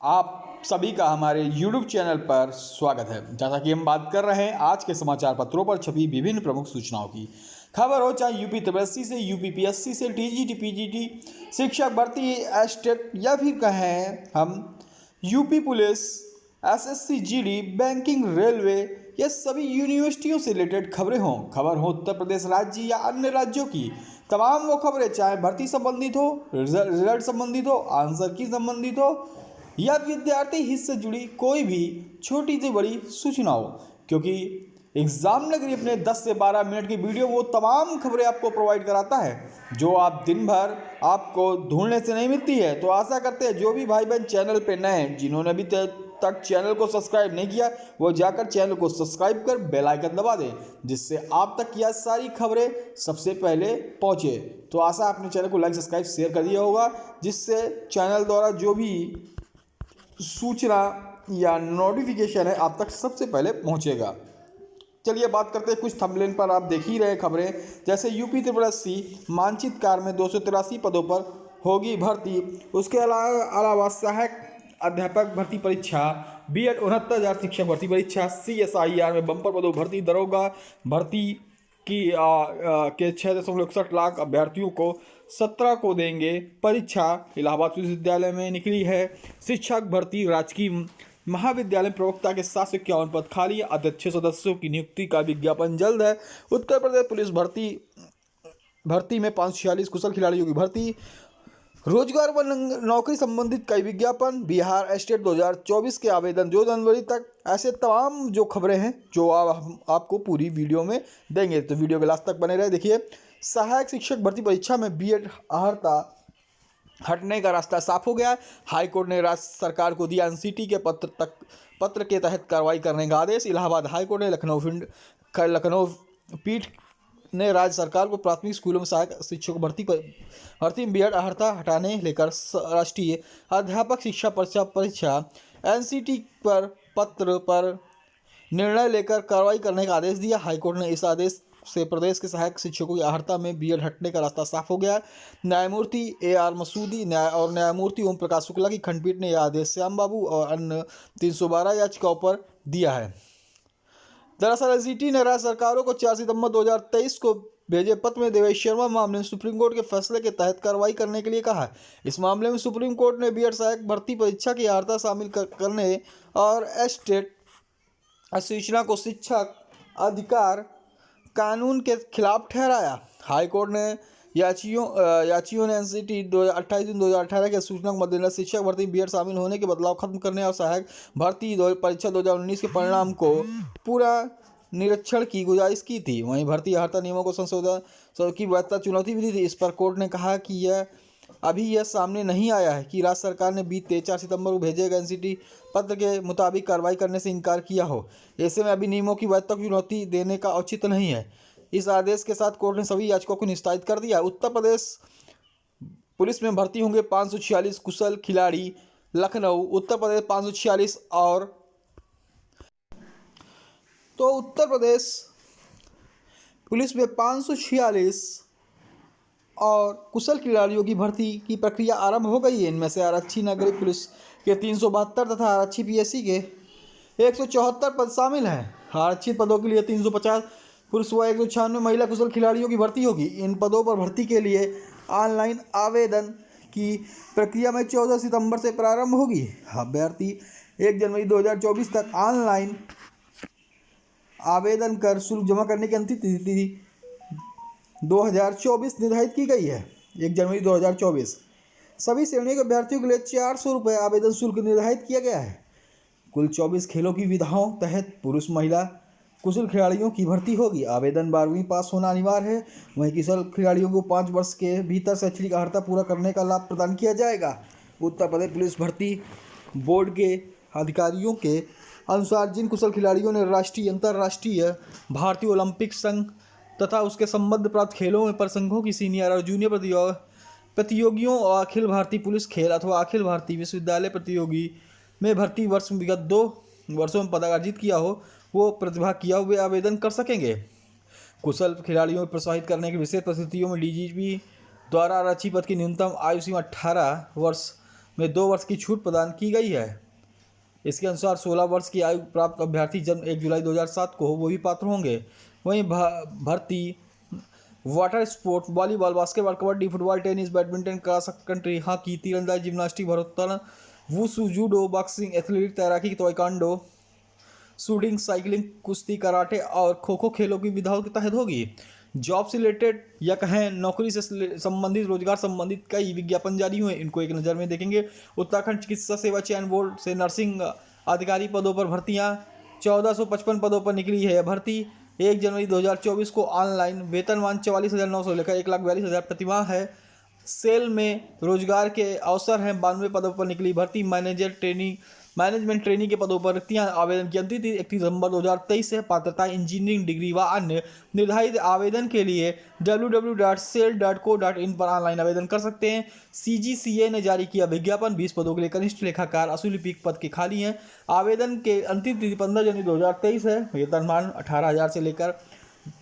आप सभी का हमारे YouTube चैनल पर स्वागत है। जैसा कि हम बात कर रहे हैं आज के समाचार पत्रों पर छपी विभिन्न प्रमुख सूचनाओं की। खबर हो चाहे यूपी त्रिपल से यूपीपीएससी से टीजीटी पीजीटी शिक्षक भर्ती एस्टेट या फिर कहें हम UP police SSC GD banking railway ये सभी यूनिवर्सिटियों से रिलेटेड खबरें हों। खबर हो उत्तर प्रदेश राज्य या अन्य राज्यों की तमाम वो खबरें, चाहे भर्ती संबंधित हो, रिजल्ट संबंधित हो, आंसर की संबंधित हो या विद्यार्थी हित से जुड़ी कोई भी छोटी से बड़ी सूचना हो, क्योंकि एग्जाम नगरी अपने 10 से 12 मिनट की वीडियो वो तमाम खबरें आपको प्रोवाइड कराता है जो आप दिन भर आपको ढूंढने से नहीं मिलती है। तो आशा करते हैं जो भी भाई बहन चैनल पे नए हैं, जिन्होंने अभी तक चैनल को सब्सक्राइब नहीं किया, वो जाकर चैनल को सब्सक्राइब कर बेल आइकन दबा दें, जिससे आप तक यह सारी खबरें सबसे पहले पहुंचे। तो आशा आपने चैनल को लाइक सब्सक्राइब शेयर कर दिया होगा, जिससे चैनल द्वारा जो भी सूचना या नोटिफिकेशन है आप तक सबसे पहले पहुंचेगा। चलिए बात करते हैं कुछ थंबनेल पर आप देख ही रहे खबरें, जैसे यूपी त्रिपल मानचित्र कार में 283 पदों पर होगी भर्ती। उसके अलावा सहायक अध्यापक भर्ती परीक्षा, बीएड 69,000 शिक्षक भर्ती परीक्षा, CSIR में बम्पर पदों भर्ती, दरोगा भर्ती की के 6.61 लाख अभ्यर्थियों को 17 को देंगे परीक्षा। इलाहाबाद विश्वविद्यालय में निकली है शिक्षक भर्ती, राजकीय महाविद्यालय प्रवक्ता के 751 पद खाली, अध्यक्ष सदस्यों की नियुक्ति का विज्ञापन जल्द है। उत्तर प्रदेश पुलिस भर्ती में 546 कुशल खिलाड़ियों की भर्ती, रोजगार व नौकरी संबंधित कई विज्ञापन, बिहार स्टेट 2024 के आवेदन 2 जनवरी तक। ऐसे तमाम जो खबरें हैं जो आपको पूरी वीडियो में देंगे, तो वीडियो के लास्ट तक बने रहे। देखिए, सहायक शिक्षक भर्ती परीक्षा में बीएड अर्हता हटने का रास्ता साफ हो गया। हाईकोर्ट ने राज्य सरकार को दिया एनसीटी के पत्र के तहत कार्रवाई करने का आदेश। इलाहाबाद हाईकोर्ट ने लखनऊ पीठ ने राज्य सरकार को प्राथमिक स्कूलों में सहायक शिक्षक भर्ती में बीएड अर्हता हटाने लेकर राष्ट्रीय अध्यापक शिक्षा परीक्षा एनसीटी पर पत्र पर निर्णय लेकर कार्रवाई करने का आदेश दिया। हाईकोर्ट ने इस आदेश से प्रदेश के सहायक शिक्षकों की अर्हता में बीएड हटने का रास्ता साफ हो गया। न्यायमूर्ति AR मसूदी और न्यायमूर्ति ओम प्रकाश शुक्ला की खंडपीठ ने यह आदेश श्याम बाबू और अन्य 312 याचिकाओं पर दिया है। दरअसल एनसीटी ने राज्य सरकारों को 4 सितंबर 2023 को भेजे पत्र में देवेश शर्मा मामले में सुप्रीम कोर्ट के फैसले के तहत कार्रवाई करने के लिए कहा है। इस मामले में सुप्रीम कोर्ट ने बीएड सहायक भर्ती परीक्षा की अर्हता शामिल करने और स्टेट सूचना को शिक्षक अधिकार कानून के खिलाफ ठहराया। हाईकोर्ट ने याचियों ने एनसीटी 28 जून 2018 के सूचना के मद्देनजर शिक्षक भर्ती बीएड शामिल होने के बदलाव खत्म करने और सहायक भर्ती परीक्षा 2019 के परिणाम को पूरा निरीक्षण की गुजारिश की थी। वहीं भर्ती अर्हता नियमों को संशोधन की वैधता चुनौती भी दी थी। इस पर कोर्ट ने कहा कि यह सामने नहीं आया है कि राज्य सरकार ने बीते 4 सितंबर को भेजे गए एनसीटी पत्र के मुताबिक कार्रवाई करने से इनकार किया हो। ऐसे में अभी नियमों की वैधता को चुनौती देने का औचित्य नहीं है। इस आदेश के साथ कोर्ट ने सभी याचिकाओं को निस्तारित कर दिया। उत्तर प्रदेश पुलिस में भर्ती होंगे 546 कुशल खिलाड़ी, लखनऊ। उत्तर प्रदेश 546 और तो उत्तर प्रदेश पुलिस में 546 और कुशल खिलाड़ियों की भर्ती की प्रक्रिया आरंभ हो गई है। इनमें से आरक्षी नागरिक पुलिस के 372 तथा आरक्षी पीएससी के 174 पद शामिल हैं। आरक्षित पदों के लिए 350 पुरुष व 196 महिला कुशल खिलाड़ियों की भर्ती होगी। इन पदों पर भर्ती के लिए ऑनलाइन आवेदन की प्रक्रिया में 14 सितंबर से प्रारंभ होगी। अभ्यर्थी 1 जनवरी 2024 तक ऑनलाइन आवेदन कर शुल्क जमा करने की अंतिम तिथि 2024 निर्धारित की गई है, 1 जनवरी 2024। सभी श्रेणियों के अभ्यर्थियों के लिए 400 रुपये आवेदन शुल्क निर्धारित किया गया है। कुल 24 खेलों की विधाओं तहत पुरुष महिला कुशल खिलाड़ियों की भर्ती होगी। आवेदन 12वीं पास होना अनिवार्य है। वहीं कुशल खिलाड़ियों को 5 वर्ष के भीतर शैक्षणिक अर्हता पूरा करने का लाभ प्रदान किया जाएगा। उत्तर प्रदेश पुलिस भर्ती बोर्ड के अधिकारियों के अनुसार जिन कुशल खिलाड़ियों ने राष्ट्रीय, अंतर्राष्ट्रीय, भारतीय ओलंपिक संघ तथा उसके संबद्ध प्राप्त खेलों में प्रसंघों की सीनियर और जूनियर प्रतियोगियों और अखिल भारतीय पुलिस खेल अथवा अखिल भारतीय विश्वविद्यालय प्रतियोगी में भर्ती वर्ष विगत 2 वर्षों में पदक अर्जित किया हो, वो प्रतिभाग किया हुए आवेदन कर सकेंगे। कुशल खिलाड़ियों को प्रोत्साहित करने की विशेष परिस्थितियों में डीजीपी द्वारा आरक्षी पद की न्यूनतम आयु सीमा 18 वर्ष में 2 वर्ष की छूट प्रदान की गई है। इसके अनुसार 16 वर्ष की आयु प्राप्त अभ्यर्थी जन्म 1 जुलाई 2007 को हो वो भी पात्र होंगे। वहीं भर्ती water sport, volleyball, basketball, kabaddi, football, tennis, badminton, cross country, hockey, तीरंदाजी, जिम्नास्टिक, भारोत्तोलन, वुशु, जूडो, बॉक्सिंग, एथलेटिक्स, तैराकी, ताइक्वांडो, शूटिंग, साइकिलिंग, कुश्ती, कराटे और खो खो खेलों की विधाओं के तहत होगी। जॉब से रिलेटेड या कहें नौकरी से संबंधित, रोजगार संबंधित कई विज्ञापन जारी हुए, इनको एक नज़र में देखेंगे। उत्तराखंड चिकित्सा सेवा चयन बोर्ड से नर्सिंग अधिकारी पदों पर भर्तियां, 1455 पदों पर निकली है भर्ती। 1 जनवरी 2024 को ऑनलाइन, वेतनमान 44,900 लेकर 1,42,000 प्रतिमाह है। सेल में रोजगार के अवसर हैं, 92 पदों पर निकली भर्ती। मैनेजमेंट ट्रेनी के पदों पर रिक्तियां, आवेदन की अंतिम तिथि 31 दिसंबर 2023 है। पात्रता इंजीनियरिंग डिग्री व अन्य निर्धारित आवेदन के लिए www.sel.co.in पर ऑनलाइन आवेदन कर सकते हैं। CGCA ने जारी किया विज्ञापन, 20 पदों के लिए कनिष्ठ लेखाकार असुलिपिक पद के खाली हैं। आवेदन के अंतिम तिथि 15 जनवरी 2023 है। वेतनमान 18,000 से लेकर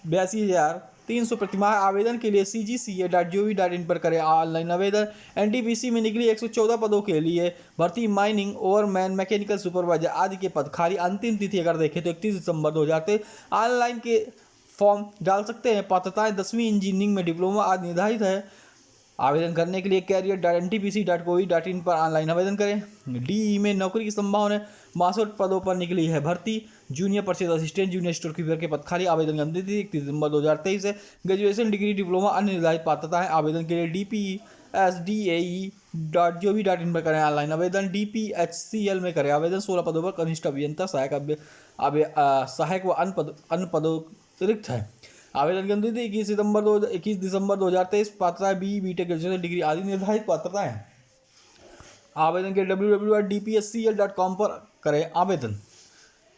82,300 प्रतिमाह। आवेदन के लिए cgca.gov.in पर करें ऑनलाइन आवेदन। NTPC में निकली 114 पदों के लिए भर्ती, माइनिंग, ओवरमैन, मैकेनिकल सुपरवाइजर आदि के पद खाली। अंतिम तिथि अगर देखें तो 31 दिसंबर 2023। ऑनलाइन के फॉर्म डाल सकते हैं। पात्रताएं 10वीं इंजीनियरिंग में डिप्लोमा आदि निर्धारित है। आवेदन करने के लिए career.ntpc.gov.in पर ऑनलाइन आवेदन करें। DE में नौकरी की संभावना 62 पदों पर निकली है भर्ती। Junior purchase assistant, junior store keeper के पद खाली। आवेदन की अंतिम तिथि 31 दिसंबर 2023 है। ग्रेजुएशन, डिग्री, डिप्लोमा अन्य निर्धारित पात्रता है। आवेदन के लिए dpsdae.gov.in पर करें ऑनलाइन आवेदन। DPHCL में करें आवेदन। 16 पदों पर कनिष्ठ अभियंता, सहायक व अन्य पदों रिक्त है। आवेदन की अंतिम तिथि 21 दिसंबर 2023। पात्रता BTech, ग्रेजुएशन, डिग्री आदि निर्धारित पात्रता है। आवेदन के www.dpscl.com पर करें आवेदन।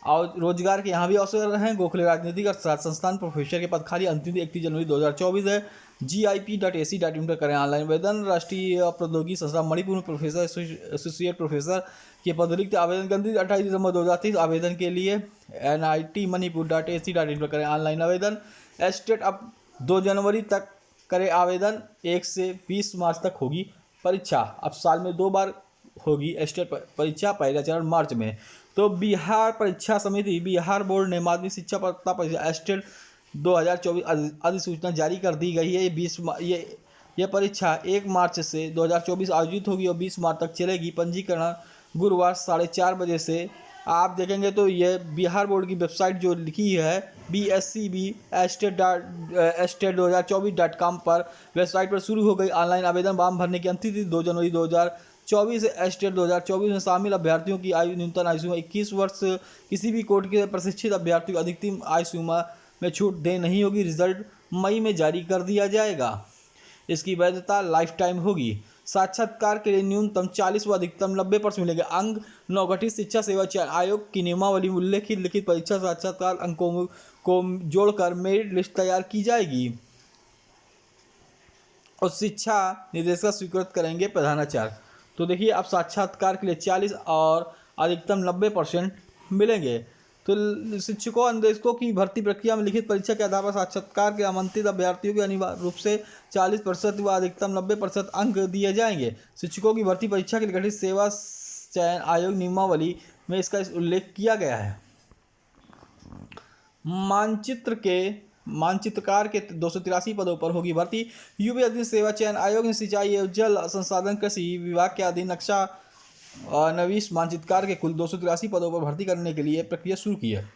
और रोजगार के यहाँ भी अवसर हैं। गोखले राजनीतिक अर्थशास्त्र संस्थान प्रोफेसर के पद खाली। अंतिम तिथि 31 जनवरी 2024 है। GIP.ac.in पर करें ऑनलाइन आवेदन। राष्ट्रीय प्रौद्योगिकी संस्थान मणिपुर में प्रोफेसर, एसोसिएट प्रोफेसर के पद रिक्त। आवेदन की अंतिम 28 दिसंबर 2023। आवेदन के लिए NITmanipur.ac.in पर करें ऑनलाइन आवेदन। एस्टेट अब 2 जनवरी तक करें आवेदन। 1 से 20 मार्च तक होगी परीक्षा। अब साल में 2 बार होगी एस्टेट परीक्षा, पहला चरण मार्च में। तो बिहार परीक्षा समिति, बिहार बोर्ड ने माध्यमिक शिक्षा पात्रता परीक्षा एस्टेट 2024 अधिसूचना जारी कर दी गई है। ये परीक्षा 1 मार्च से 2024 आयोजित होगी और 20 मार्च तक चलेगी। पंजीकरण गुरुवार 4:30 बजे से। आप देखेंगे तो ये बिहार बोर्ड की वेबसाइट जो लिखी है BSCB@state2024.com पर वेबसाइट पर शुरू हो गई ऑनलाइन आवेदन। फॉर्म भरने की अंतिम तिथि 2 जनवरी 2024। एस्टेट 2024 में शामिल अभ्यर्थियों की आयु न्यूनतम आयु सीमा 21 वर्ष। किसी भी कोर्ट के प्रशिक्षित अभ्यर्थी को अधिकतम आयु सीमा में छूट दे नहीं होगी। रिजल्ट मई में जारी कर दिया जाएगा। इसकी वैधता लाइफ टाइम होगी। साक्षात्कार के लिए न्यूनतम 40 व अधिकतम 90% मिलेंगे अंक। नवगठित शिक्षा सेवा चयन आयोग की नियमावली में उल्लेखित लिखित परीक्षा साक्षात्कार अंकों को जोड़कर मेरिट लिस्ट तैयार की जाएगी और शिक्षा निदेशक स्वीकृत करेंगे प्रधानाचार्य। तो देखिए, अब साक्षात्कार के लिए 40 और अधिकतम 90% मिलेंगे। तो शिक्षकों अनुदेशकों की भर्ती प्रक्रिया में लिखित परीक्षा के आधार पर साक्षात्कार के आमंत्रित अभ्यर्थियों को अनिवार्य रूप से 40% व अधिकतम 90% अंक दिए जाएंगे। शिक्षकों की भर्ती परीक्षा के लिए गठित सेवा चयन आयोग नियमावली में इसका उल्लेख किया गया है। मानचित्रकार के 283 पदों पर होगी भर्ती। यूपी अधीन सेवा चयन आयोग ने सिंचाई एवं जल संसाधन कृषि विभाग के अधीन नक्शा नवीस मानचित्रकार के कुल 283 पदों पर भर्ती करने के लिए प्रक्रिया शुरू की है।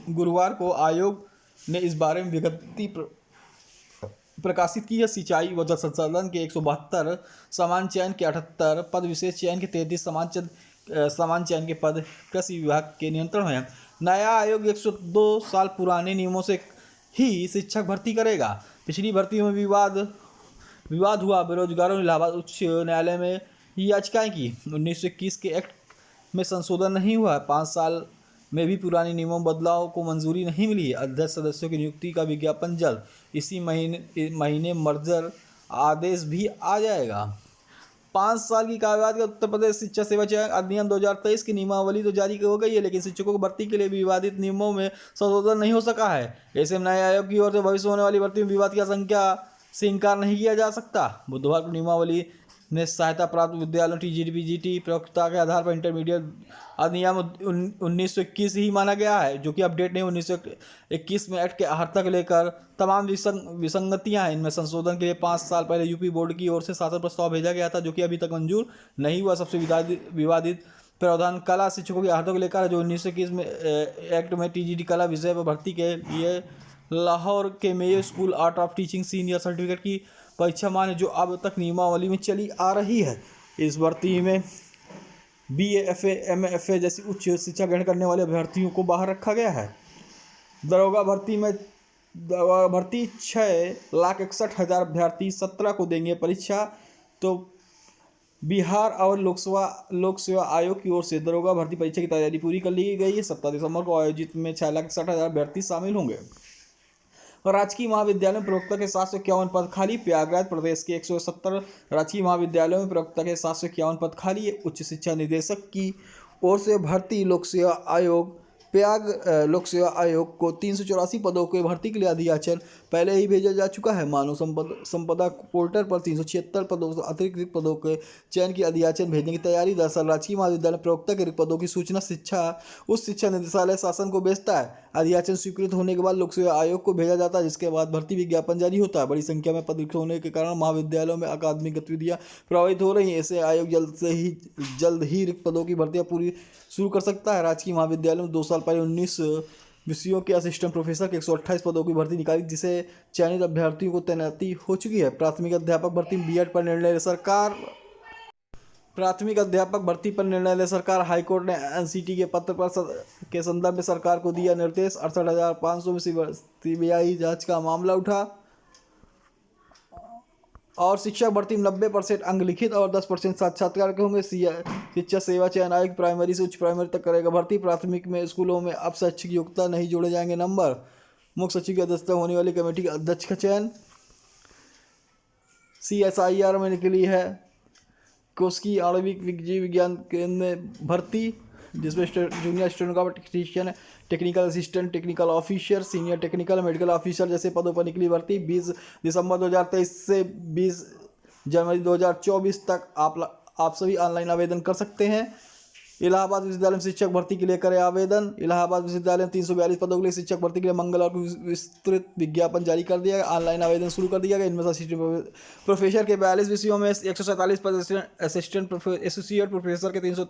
गुरुवार को आयोग ने इस बारे में विज्ञप्ति प्रकाशित की है। सिंचाई व जल संसाधन के 172, सामान्य चयन के 78 पद, विशेष चयन के 33, सामान्य चयन के पद कृषि विभाग के नियंत्रण में है। नया आयोग 102 साल पुराने नियमों से ही शिक्षक भर्ती करेगा। पिछली भर्तियों में विवाद हुआ। बेरोजगारों ने इलाहाबाद उच्च न्यायालय में याचिकाएं की। 1921 के एक्ट में संशोधन नहीं हुआ। 5 साल में भी पुराने नियमों में बदलाव को मंजूरी नहीं मिली है। अध्यक्ष सदस्यों की नियुक्ति का विज्ञापन जल्द। इसी महीने मर्जर आदेश भी आ जाएगा। 5 साल की कारावास का उत्तर प्रदेश शिक्षा सेवा चयन अधिनियम 2023 की नियमावली तो जारी हो गई है, लेकिन शिक्षकों की भर्ती के लिए विवादित नियमों में संशोधन नहीं हो सका है। ऐसे में नए आयोग की ओर से भविष्य होने वाली भर्ती में विवाद की आशंका से इनकार नहीं किया जा सकता। बुधवार को नियमावली में सहायता प्राप्त विद्यालयों TGT प्रयोक्ता के आधार पर इंटरमीडिएट अधिनियम 1921 ही माना गया है, जो कि अपडेट नहीं 1921 में एक्ट के हर्ता को लेकर तमाम विसंगतियां हैं। इनमें संशोधन के लिए 5 साल पहले यूपी बोर्ड की ओर से शासन प्रस्ताव भेजा गया था, जो कि अभी तक मंजूर नहीं हुआ। सबसे विवादित प्रावधान कला शिक्षकों के हर्ता को लेकर, जो 1921 में एक्ट में TGT कला विषय पर भर्ती के लिए लाहौर के Mayo school art of teaching senior certificate की परीक्षा माने, जो अब तक नियमावली में चली आ रही है। इस भर्ती में BA, FA, MA, FA जैसी उच्च शिक्षा ग्रहण करने वाले अभ्यर्थियों को बाहर रखा गया है। दरोगा भर्ती 6,61,000 अभ्यर्थी 17 को देंगे परीक्षा। तो बिहार और लोक सेवा आयोग की ओर से दरोगा भर्ती परीक्षा की तैयारी पूरी कर ली गई है। 17 दिसंबर को आयोजित में 6,61,000 अभ्यर्थी शामिल होंगे। राजकीय महाविद्यालय में प्रवक्ता के 751 पद खाली। प्रयागराज प्रदेश के 170 राजकीय महाविद्यालयों में प्रवक्ता के 751 पद खाली है। उच्च शिक्षा निदेशक की ओर से भर्ती लोक सेवा आयोग को 384 पदों के भर्ती के लिए अधियाचन पहले ही भेजा जा चुका है। मानव संपदा पोर्टल पर 376 पदों अतिरिक्त पदों के चयन की अधियाचन भेजने की तैयारी। दरअसल राजकीय महाविद्यालय प्रवक्ता के रिक्त पदों की सूचना उच्च शिक्षा निदेशालय शासन को भेजता है। अधियाचन स्वीकृत होने के बाद लोक सेवा आयोग को भेजा जाता है, जिसके बाद भर्ती विज्ञापन जारी होता है। बड़ी संख्या में पद रिक्त होने के कारण महाविद्यालयों में अकादमिक गतिविधियां प्रभावित हो रही हैं। ऐसे आयोग जल्द ही रिक्त पदों की भर्तियां पूरी शुरू कर सकता है। राजकीय महाविद्यालयों में 2 साल पहले 19 विषयों के असिस्टेंट प्रोफेसर के 128 पदों की भर्ती निकाली, जिसे चयनित अभ्यर्थियों को तैनाती हो चुकी है। प्राथमिक अध्यापक भर्ती पर निर्णय ले सरकार। हाईकोर्ट ने NCT के पत्र के संदर्भ में सरकार को दिया निर्देश। 68,500 में CBI जांच का मामला उठा। और शिक्षक भर्ती में 90% अंक लिखित और 10% साक्षात्कार के होंगे। शिक्षा सेवा चयन आयोग प्राइमरी से उच्च प्राइमरी तक करेगा भर्ती। प्राथमिक में स्कूलों में अब शैक्षिक योग्यता नहीं जोड़े जाएंगे नंबर। मुख्य सचिव की अध्यक्षता होने वाली कमेटी के अध्यक्ष का चयन। CSIR में निकली है कोस्की आणविक विज्ञान केंद्र में भर्ती, जिसमें junior stenographer, technical assistant, technical officer, senior technical medical officer जैसे पदों पर निकली भर्ती। 20 दिसंबर 2023 से 20 जनवरी 2024 तक आप सभी ऑनलाइन आवेदन कर सकते हैं। इलाहाबाद विश्वविद्यालय में शिक्षक भर्ती के लिए करें आवेदन। इलाहाबाद विश्वविद्यालय में 342 पदों के लिए शिक्षक भर्ती के लिए मंगलवार को विस्तृत विज्ञापन जारी कर दिया गया। ऑनलाइन आवेदन शुरू कर दिया गया। इनमें असिस्टेंट प्रोफेसर के 42 विषयों में 147 पद, असिस्टेंट एसोसिएट प्रोफेसर के 300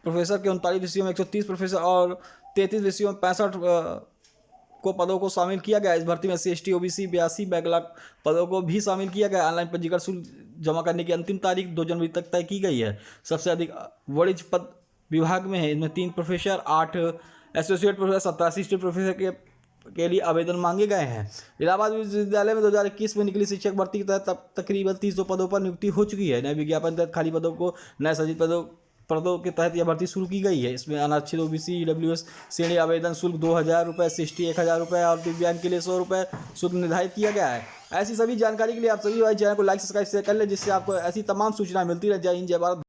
प्रोफेसर के 39 विषयों में 130 प्रोफेसर और 33 विषयों में 65 पदों को शामिल किया गया। इस भर्ती में SC, ST, OBC 82 बैकलॉग पदों को भी शामिल किया गया। ऑनलाइन पंजीकरण शुल्क जमा करने की अंतिम तारीख 2 जनवरी तक तय की गई है। सबसे अधिक वाणिज्य पद विभाग में है। इनमें 3 professor, 8 associate professor, 17 assistant professor के लिए आवेदन मांगे गए हैं। इलाहाबाद विश्वविद्यालय में 2021 में निकली शिक्षक भर्ती के तहत तकरीबन 300 पदों पर नियुक्ति हो चुकी है। नए विज्ञापन तहत खाली पदों को नए सृजित पदों के तहत यह भर्ती शुरू की गई है। इसमें अनारक्षित OBC EWS श्रेणी आवेदन शुल्क 2,000 रुपये, ST 1,000 रुपये और दिव्यांग के लिए 100 रुपये शुल्क निर्धारित किया गया है। ऐसी सभी जानकारी के लिए आप सभी भाई चैनल को लाइक, सब्सक्राइब, शेयर कर लें, जिससे आपको ऐसी तमाम सूचनाएं मिलती रहे। जय हिंद, जय भारत।